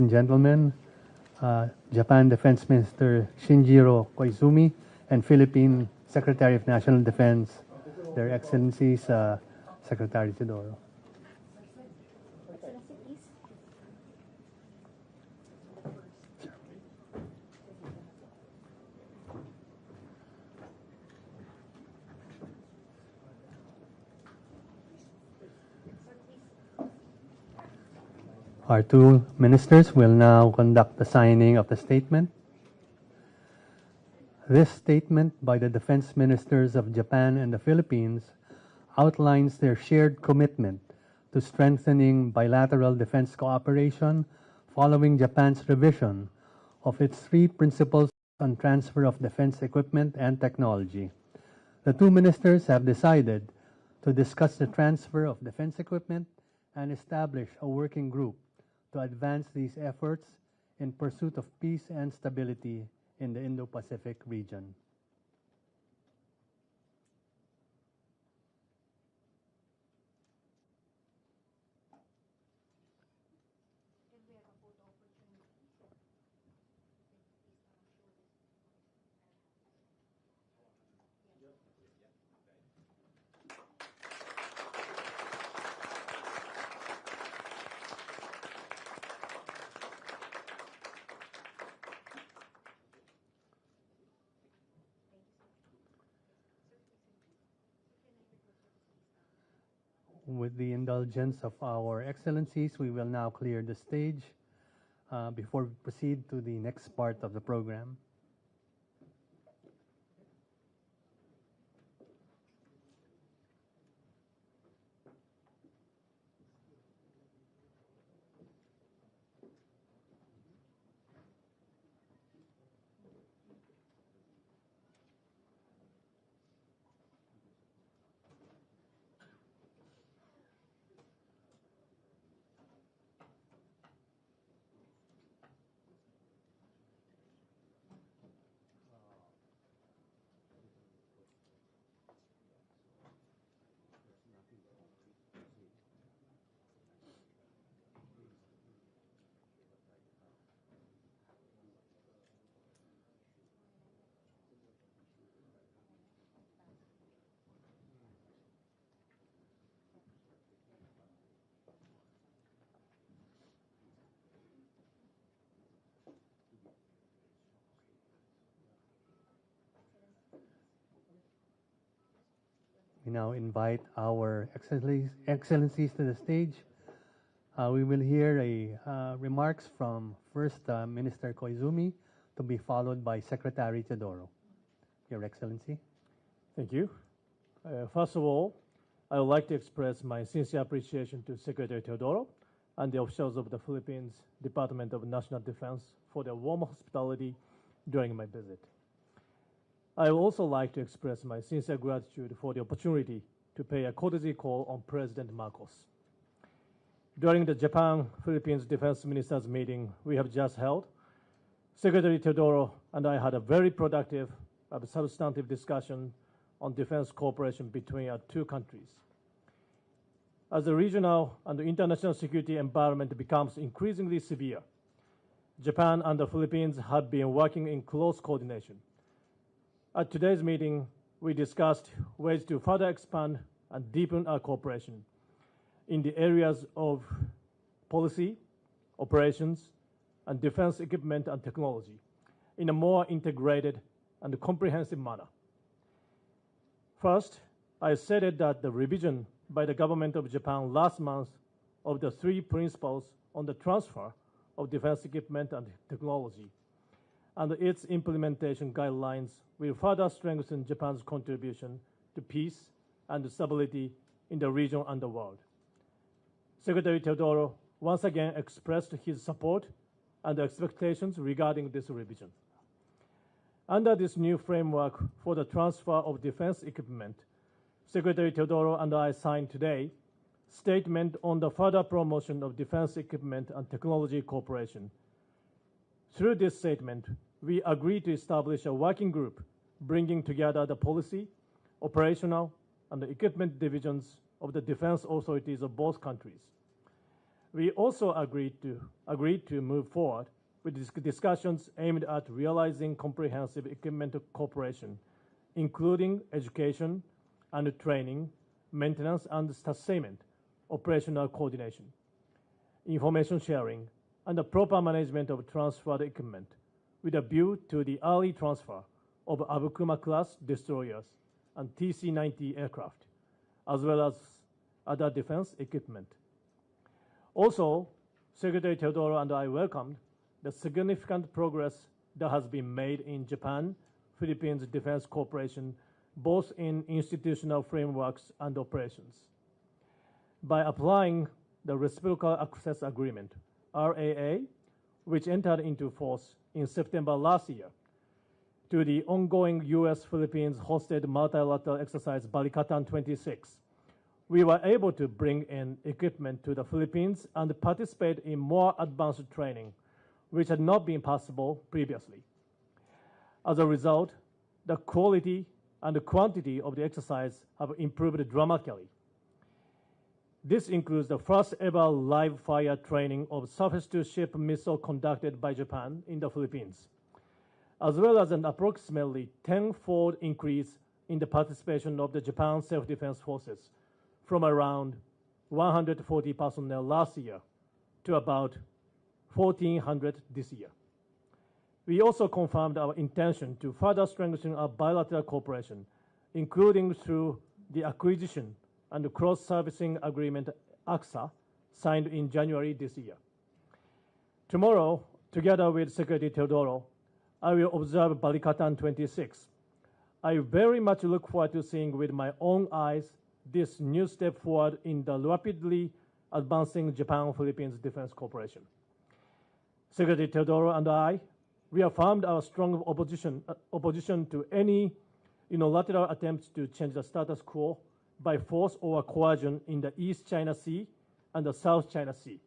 and gentlemen, Japan Defense Minister Shinjiro Koizumi and Philippine Secretary of National Defense, Their Excellencies, Secretary Teodoro. Our two ministers will now conduct the signing of the statement. This statement by the defense ministers of Japan and the Philippines outlines their shared commitment to strengthening bilateral defense cooperation following Japan's revision of its 3 principles on transfer of defense equipment and technology. The two ministers have decided to discuss the transfer of defense equipment and establish a working group to advance these efforts in pursuit of peace and stability in the Indo-Pacific region. With the indulgence of our excellencies, we will now clear the stage before we proceed to the next part of the program. We now invite our excellencies to the stage. We will hear remarks from first Minister Koizumi, to be followed by Secretary Teodoro. Your Excellency. Thank you. First of all, I would like to express my sincere appreciation to Secretary Teodoro and the officials of the Philippines Department of National Defense for their warm hospitality during my visit. I would also like to express my sincere gratitude for the opportunity to pay a courtesy call on President Marcos. During the Japan-Philippines Defense Ministers meeting we have just held, Secretary Teodoro and I had a very productive and substantive discussion on defense cooperation between our two countries. As the regional and the international security environment becomes increasingly severe, Japan and the Philippines have been working in close coordination. At today's meeting, we discussed ways to further expand and deepen our cooperation in the areas of policy, operations, and defense equipment and technology in a more integrated and comprehensive manner. First, I stated that the revision by the government of Japan last month of the 3 principles on the transfer of defense equipment and technology and its implementation guidelines will further strengthen Japan's contribution to peace and stability in the region and the world. Secretary Teodoro once again expressed his support and expectations regarding this revision. Under this new framework for the transfer of defense equipment, Secretary Teodoro and I signed today a statement on the further promotion of defense equipment and technology cooperation. Through this statement, we agreed to establish a working group bringing together the policy, operational, and the equipment divisions of the defense authorities of both countries. We also agreed to move forward with discussions aimed at realizing comprehensive equipment cooperation, including education and training, maintenance and sustainment, operational coordination, information sharing, and the proper management of transferred equipment, with a view to the early transfer of Abukuma-class destroyers and TC-90 aircraft, as well as other defense equipment. Also, Secretary Teodoro and I welcomed the significant progress that has been made in Japan, Philippines defense cooperation, both in institutional frameworks and operations. By applying the Reciprocal Access Agreement, RAA, which entered into force in September last year, to the ongoing U.S.-Philippines hosted multilateral exercise Balikatan 26, we were able to bring in equipment to the Philippines and participate in more advanced training, which had not been possible previously. As a result, the quality and the quantity of the exercise have improved dramatically. This includes the first ever live fire training of surface-to-ship missile conducted by Japan in the Philippines, as well as an approximately 10-fold increase in the participation of the Japan Self-Defense Forces from around 140 personnel last year to about 1,400 this year. We also confirmed our intention to further strengthen our bilateral cooperation, including through the acquisition and the cross-servicing agreement AXA signed in January this year. Tomorrow, together with Secretary Teodoro, I will observe Balikatan 26. I very much look forward to seeing with my own eyes this new step forward in the rapidly advancing Japan-Philippines defense cooperation. Secretary Teodoro and I reaffirmed our strong opposition to any unilateral attempts to change the status quo by force or coercion in the East China Sea and the South China Sea.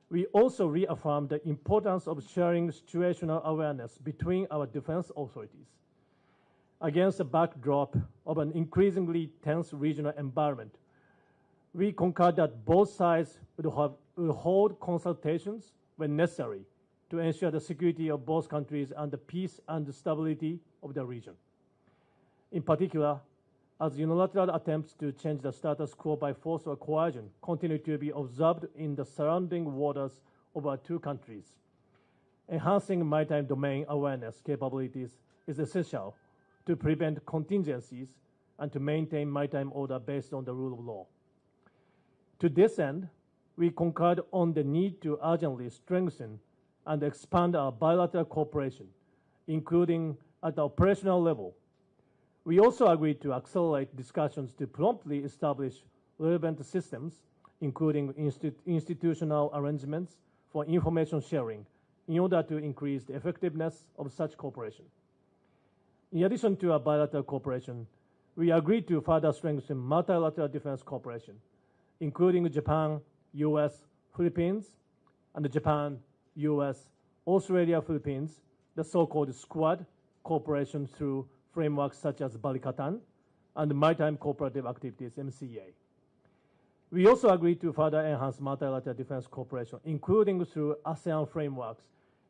We also reaffirmed the importance of sharing situational awareness between our defense authorities. Against the backdrop of an increasingly tense regional environment, we concurred that both sides will hold consultations when necessary to ensure the security of both countries and the peace and stability of the region. In particular, as unilateral attempts to change the status quo by force or coercion continue to be observed in the surrounding waters of our two countries, enhancing maritime domain awareness capabilities is essential to prevent contingencies and to maintain maritime order based on the rule of law. To this end, we concurred on the need to urgently strengthen and expand our bilateral cooperation, including at the operational level. We also agreed to accelerate discussions to promptly establish relevant systems, including institutional arrangements for information sharing, in order to increase the effectiveness of such cooperation. In addition to our bilateral cooperation, we agreed to further strengthen multilateral defense cooperation, including Japan, US, Philippines, and Japan, US, Australia, Philippines, the so-called Squad cooperation through frameworks such as Balikatan and Maritime Cooperative Activities, MCA. We also agreed to further enhance multilateral defense cooperation, including through ASEAN frameworks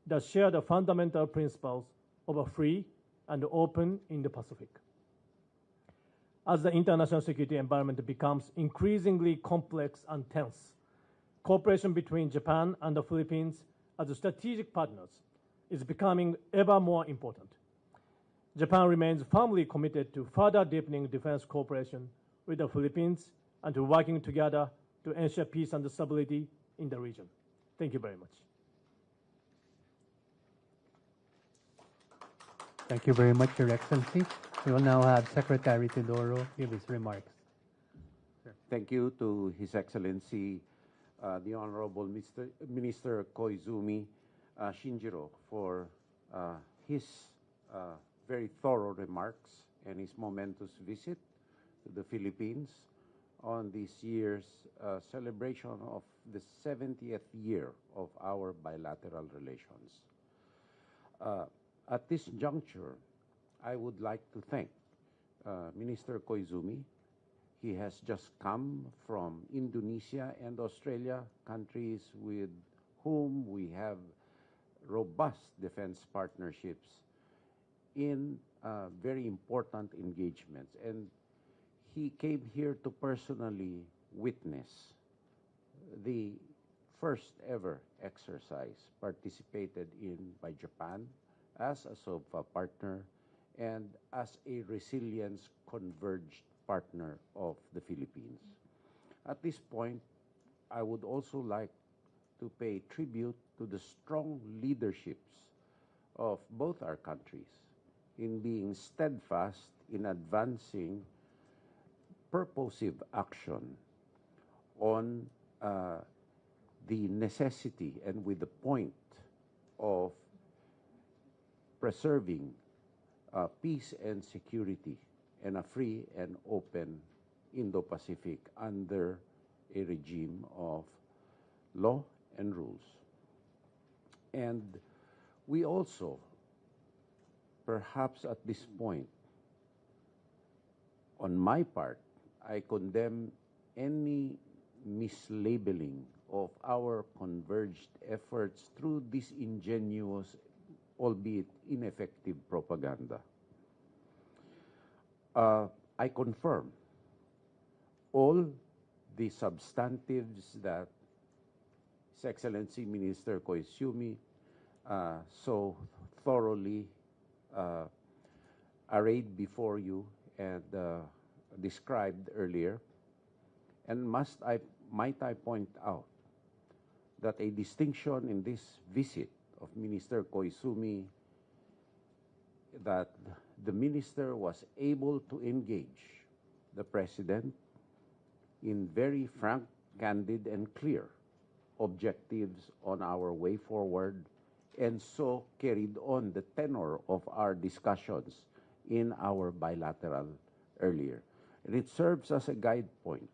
that share the fundamental principles of a free and open Indo-Pacific. As the international security environment becomes increasingly complex and tense, cooperation between Japan and the Philippines as strategic partners is becoming ever more important. Japan remains firmly committed to further deepening defense cooperation with the Philippines and to working together to ensure peace and stability in the region. Thank you very much. Thank you very much, Your Excellency. We will now have Secretary Teodoro give his remarks. Thank you to His Excellency, the Honorable Minister Koizumi Shinjiro, for his very thorough remarks and his momentous visit to the Philippines on this year's celebration of the 70th year of our bilateral relations. At this juncture, I would like to thank Minister Koizumi He has just come from Indonesia and Australia, countries with whom we have robust defense partnerships in very important engagements. And he came here to personally witness the first ever exercise participated in by Japan as a SOFA partner and as a resilience converged partner of the Philippines. At this point, I would also like to pay tribute to the strong leaderships of both our countries in being steadfast in advancing purposive action on the necessity and with the point of preserving peace and security and a free and open Indo-Pacific under a regime of law and rules. And we also, perhaps at this point, on my part, I condemn any mislabeling of our converged efforts through disingenuous, albeit ineffective propaganda. I confirm all the substantives that His Excellency Minister Koizumi so thoroughly arrayed before you and described earlier. And might I point out that a distinction in this visit of Minister Koizumi, that the minister was able to engage the President in very frank, candid, and clear objectives on our way forward, and so carried on the tenor of our discussions in our bilateral earlier. And it serves as a guide point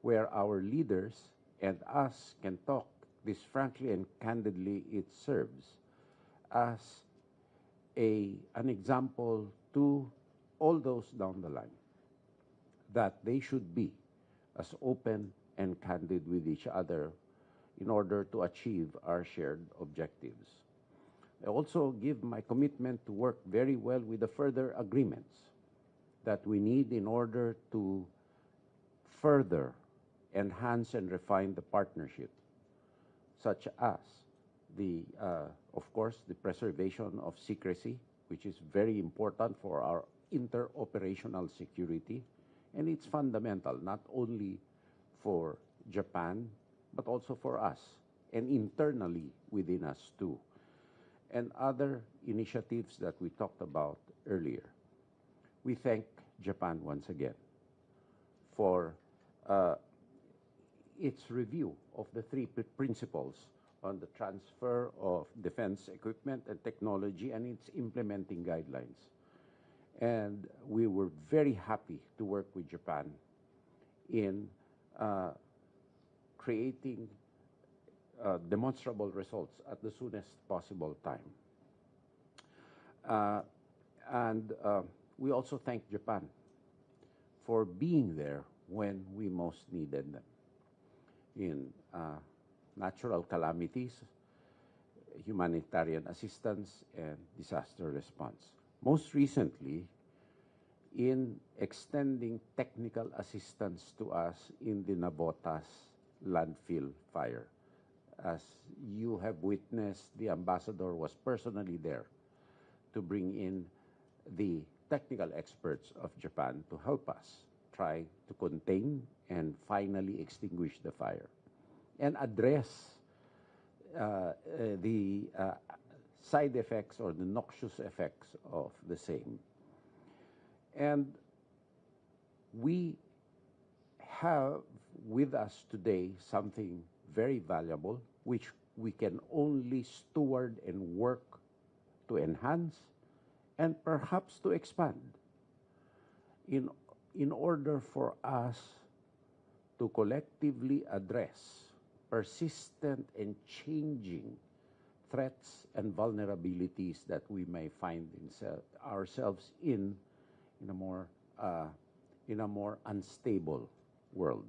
where our leaders and us can talk this frankly and candidly. It serves as an example to all those down the line that they should be as open and candid with each other in order to achieve our shared objectives. I also give my commitment to work very well with the further agreements that we need in order to further enhance and refine the partnership, such as of course, the preservation of secrecy, which is very important for our interoperational security, and it's fundamental not only for Japan, but also for us, and internally within us too, and other initiatives that we talked about earlier. We thank Japan once again for its review of the three principles on the transfer of defense equipment and technology and its implementing guidelines. And we were very happy to work with Japan in creating demonstrable results at the soonest possible time. And we also thank Japan for being there when we most needed them in natural calamities, humanitarian assistance, and disaster response. Most recently, in extending technical assistance to us in the Navotas landfill fire. As you have witnessed, the ambassador was personally there to bring in the technical experts of Japan to help us try to contain and finally extinguish the fire and address the side effects or the noxious effects of the same. And we have with us today something very valuable, which we can only steward and work to enhance and perhaps to expand in order for us to collectively address persistent and changing threats and vulnerabilities that we may find ourselves in a more in a more unstable world.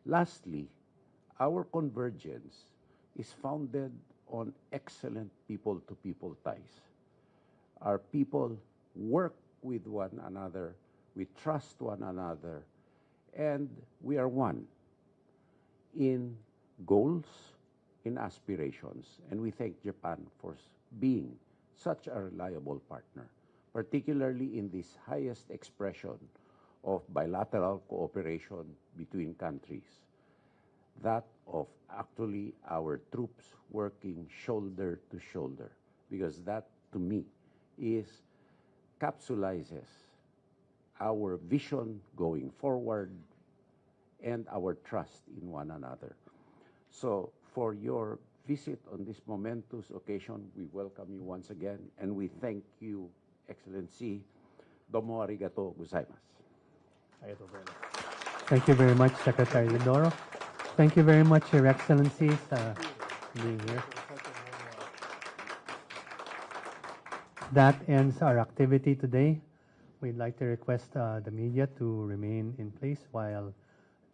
Lastly, our convergence is founded on excellent people-to-people ties. Our people work with one another, we trust one another, and we are one in goals, in aspirations. And we thank Japan for being such a reliable partner, particularly in this highest expression of bilateral cooperation between countries, that of actually our troops working shoulder to shoulder, because that, to me, capsulizes our vision going forward and our trust in one another. So for your visit on this momentous occasion, we welcome you once again, and we thank you, Excellency. Domo arigato gozaimasu. Thank you very much, Secretary Teodoro. Thank you very much, Your Excellencies, being here. That ends our activity today. We'd like to request the media to remain in place while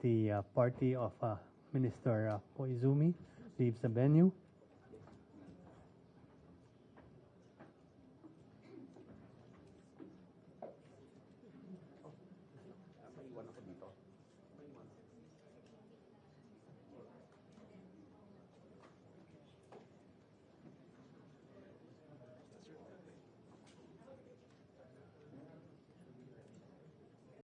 the party of Minister Koizumi leaves the venue.